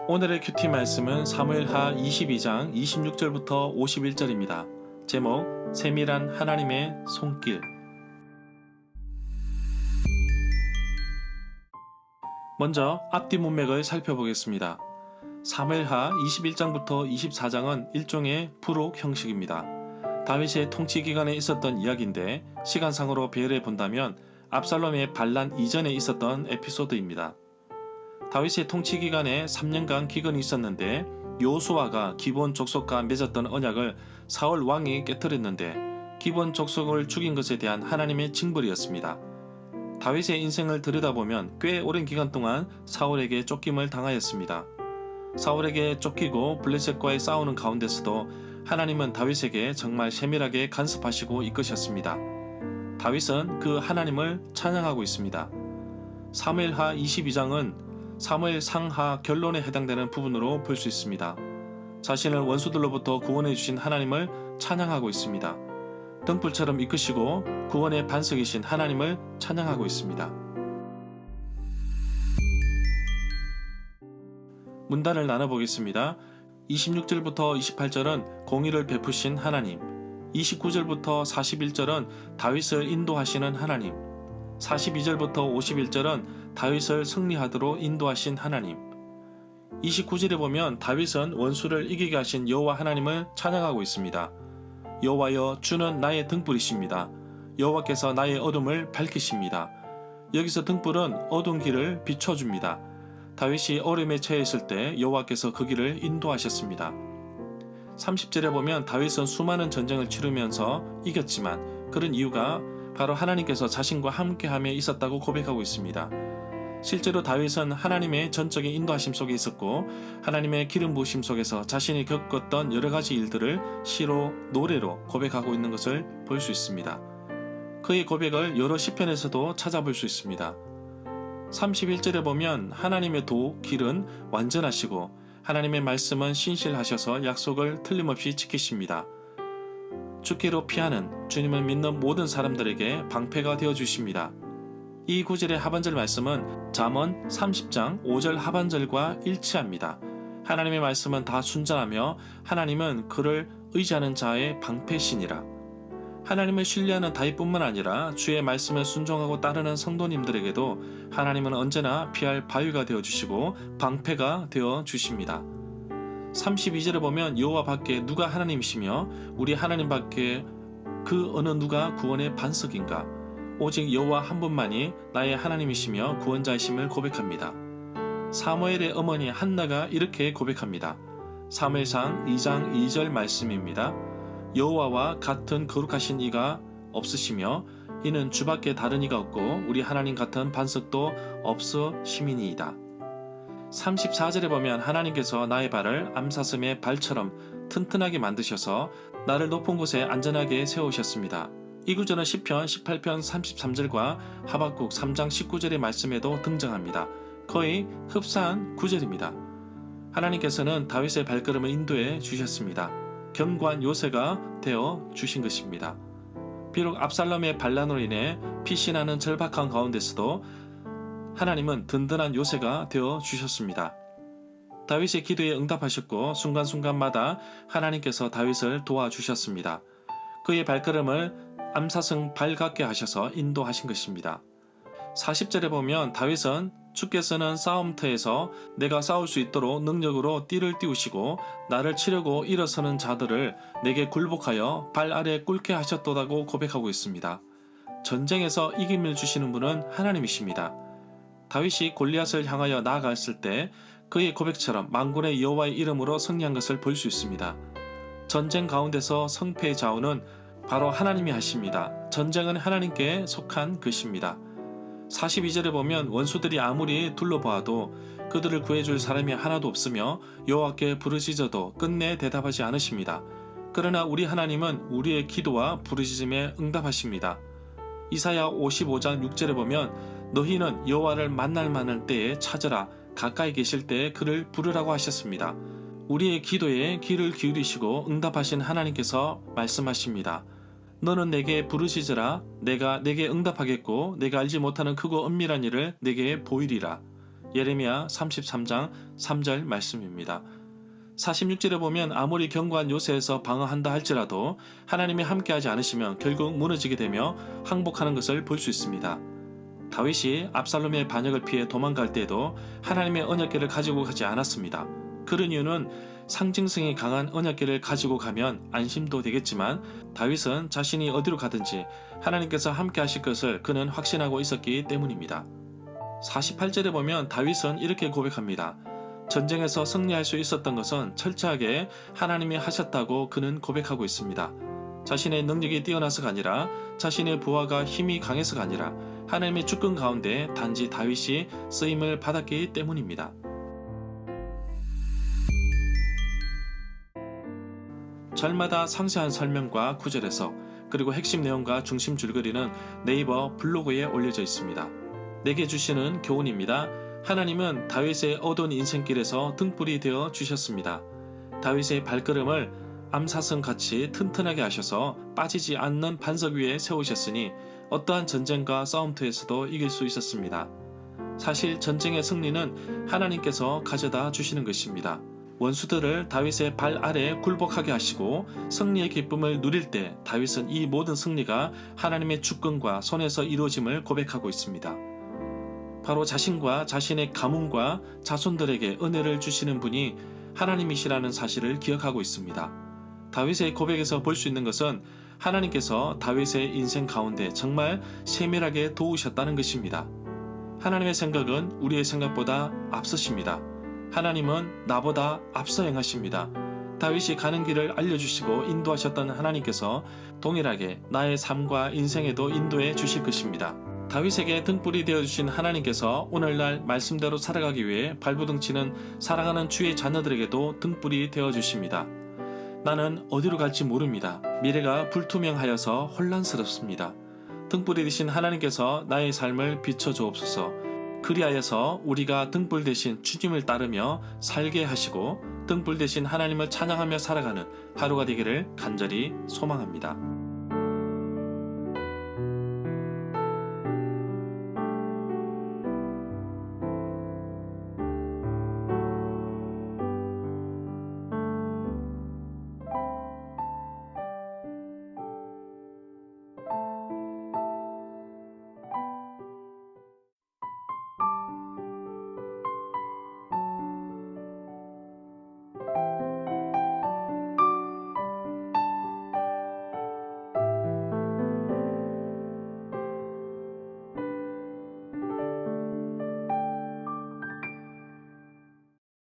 오늘의 큐티 말씀은 사무엘하 22장 26절부터 51절입니다. 제목 세밀한 하나님의 손길. 먼저 앞뒤 문맥을 살펴보겠습니다. 사무엘하 21장부터 24장은 일종의 부록 형식입니다. 다윗의 통치 기간에 있었던 이야기인데 시간상으로 배열해 본다면 압살롬의 반란 이전에 있었던 에피소드입니다. 다윗의 통치 기간에 3년간 기근이 있었는데 여호수아가 기브온 족속과 맺었던 언약을 사울 왕이 깨뜨렸는데 기브온 족속을 죽인 것에 대한 하나님의 징벌이었습니다. 다윗의 인생을 들여다보면 꽤 오랜 기간 동안 사울에게 쫓김을 당하였습니다. 사울에게 쫓기고 블레셋과의 싸우는 가운데서도 하나님은 다윗에게 정말 세밀하게 간섭하시고 이끄셨습니다. 다윗은 그 하나님을 찬양하고 있습니다. 사무엘하 22장은 사무엘 상하 결론에 해당되는 부분으로 볼 수 있습니다. 자신을 원수들로부터 구원해 주신 하나님을 찬양하고 있습니다. 등불처럼 이끄시고 구원의 반석이신 하나님을 찬양하고 있습니다. 문단을 나눠보겠습니다. 26절부터 28절은 공의를 베푸신 하나님, 29절부터 41절은 다윗을 인도하시는 하나님, 42절부터 51절은 다윗을 승리하도록 인도하신 하나님, 29절에 보면 다윗은 원수를 이기게 하신 여호와 하나님을 찬양하고 있습니다. 여호와여, 주는 나의 등불이십니다. 여호와께서 나의 어둠을 밝히십니다. 여기서 등불은 어두운 길을 비춰줍니다. 다윗이 어려움에 처해 있을 때 여호와께서 그 길을 인도하셨습니다. 30절에 보면 다윗은 수많은 전쟁을 치르면서 이겼지만 그런 이유가 바로 하나님께서 자신과 함께함에 있었다고 고백하고 있습니다. 실제로 다윗은 하나님의 전적인 인도하심 속에 있었고 하나님의 기름 부으심 속에서 자신이 겪었던 여러 가지 일들을 시로 노래로 고백하고 있는 것을 볼 수 있습니다. 그의 고백을 여러 시편에서도 찾아볼 수 있습니다. 31절에 보면 하나님의 길은 완전하시고 하나님의 말씀은 신실하셔서 약속을 틀림없이 지키십니다. 죽기로 피하는 주님을 믿는 모든 사람들에게 방패가 되어주십니다. 이 구절의 하반절 말씀은 잠언 30장 5절 하반절과 일치합니다. 하나님의 말씀은 다 순전하며 하나님은 그를 의지하는 자의 방패시니라. 하나님을 신뢰하는 다윗뿐만 아니라 주의 말씀을 순종하고 따르는 성도님들에게도 하나님은 언제나 피할 바위가 되어주시고 방패가 되어주십니다. 32절에 보면 여호와 밖에 누가 하나님이시며 우리 하나님 밖에 그 어느 누가 구원의 반석인가? 오직 여호와 한 분만이 나의 하나님이시며 구원자이심을 고백합니다. 사무엘의 어머니 한나가 이렇게 고백합니다. 사무엘상 2장 2절 말씀입니다. 여호와와 같은 거룩하신 이가 없으시며 이는 주밖에 다른 이가 없고 우리 하나님 같은 반석도 없으심이니이다. 34절에 보면 하나님께서 나의 발을 암사슴의 발처럼 튼튼하게 만드셔서 나를 높은 곳에 안전하게 세우셨습니다. 이 구절은 시편 18편 33절과 하박국 3장 19절의 말씀에도 등장합니다. 거의 흡사한 구절입니다. 하나님께서는 다윗의 발걸음을 인도해 주셨습니다. 견고한 요새가 되어 주신 것입니다. 비록 압살롬의 반란으로 인해 피신하는 절박한 가운데서도 하나님은 든든한 요새가 되어 주셨습니다. 다윗의 기도에 응답하셨고 순간순간마다 하나님께서 다윗을 도와주셨습니다. 그의 발걸음을 암사슴 발 같게 하셔서 인도하신 것입니다. 40절에 보면 다윗은 주께서는 싸움터에서 내가 싸울 수 있도록 능력으로 띠를 띄우시고 나를 치려고 일어서는 자들을 내게 굴복하여 발 아래 꿇게 하셨도다고 고백하고 있습니다. 전쟁에서 이김을 주시는 분은 하나님이십니다. 다윗이 골리앗을 향하여 나아갔을 때 그의 고백처럼 만군의 여호와의 이름으로 승리한 것을 볼 수 있습니다. 전쟁 가운데서 성패의 좌우는 바로 하나님이 하십니다. 전쟁은 하나님께 속한 것입니다. 42절에 보면 원수들이 아무리 둘러보아도 그들을 구해줄 사람이 하나도 없으며 여호와께 부르짖어도 끝내 대답하지 않으십니다. 그러나 우리 하나님은 우리의 기도와 부르짖음에 응답하십니다. 이사야 55장 6절에 보면 너희는 여호와를 만날 만한 때에 찾으라 가까이 계실 때에 그를 부르라고 하셨습니다. 우리의 기도에 귀를 기울이시고 응답하신 하나님께서 말씀하십니다. 너는 내게 부르시더라. 내가 내게 응답하겠고 내가 알지 못하는 크고 은밀한 일을 내게 보이리라. 예레미야 33장 3절 말씀입니다. 46절에 보면 아무리 견고한 요새에서 방어한다 할지라도 하나님이 함께하지 않으시면 결국 무너지게 되며 항복하는 것을 볼 수 있습니다. 다윗이 압살롬의 반역을 피해 도망갈 때에도 하나님의 언약궤를 가지고 가지 않았습니다. 그런 이유는 상징성이 강한 언약궤를 가지고 가면 안심도 되겠지만 다윗은 자신이 어디로 가든지 하나님께서 함께 하실 것을 그는 확신하고 있었기 때문입니다. 48절에 보면 다윗은 이렇게 고백합니다. 전쟁에서 승리할 수 있었던 것은 철저하게 하나님이 하셨다고 그는 고백하고 있습니다. 자신의 능력이 뛰어나서가 아니라 자신의 부하가 힘이 강해서가 아니라 하나님의 주권 가운데 단지 다윗이 쓰임을 받았기 때문입니다. 절마다 상세한 설명과 구절에서 그리고 핵심 내용과 중심 줄거리는 네이버 블로그에 올려져 있습니다. 내게 주시는 교훈입니다. 하나님은 다윗의 어두운 인생길에서 등불이 되어 주셨습니다. 다윗의 발걸음을 암사슴같이 튼튼하게 하셔서 빠지지 않는 반석 위에 세우셨으니 어떠한 전쟁과 싸움터에서도 이길 수 있었습니다. 사실 전쟁의 승리는 하나님께서 가져다 주시는 것입니다. 원수들을 다윗의 발 아래 굴복하게 하시고 승리의 기쁨을 누릴 때 다윗은 이 모든 승리가 하나님의 주권과 손에서 이루어짐을 고백하고 있습니다. 바로 자신과 자신의 가문과 자손들에게 은혜를 주시는 분이 하나님이시라는 사실을 기억하고 있습니다. 다윗의 고백에서 볼 수 있는 것은 하나님께서 다윗의 인생 가운데 정말 세밀하게 도우셨다는 것입니다. 하나님의 생각은 우리의 생각보다 앞서십니다. 하나님은 나보다 앞서 행하십니다. 다윗이 가는 길을 알려주시고 인도하셨던 하나님께서 동일하게 나의 삶과 인생에도 인도해 주실 것입니다. 다윗에게 등불이 되어주신 하나님께서 오늘날 말씀대로 살아가기 위해 발부둥치는 사랑하는 주의 자녀들에게도 등불이 되어주십니다. 나는 어디로 갈지 모릅니다. 미래가 불투명하여서 혼란스럽습니다. 등불이 되신 하나님께서 나의 삶을 비춰주옵소서. 그리하여서 우리가 등불 대신 주님을 따르며 살게 하시고 등불 대신 하나님을 찬양하며 살아가는 하루가 되기를 간절히 소망합니다.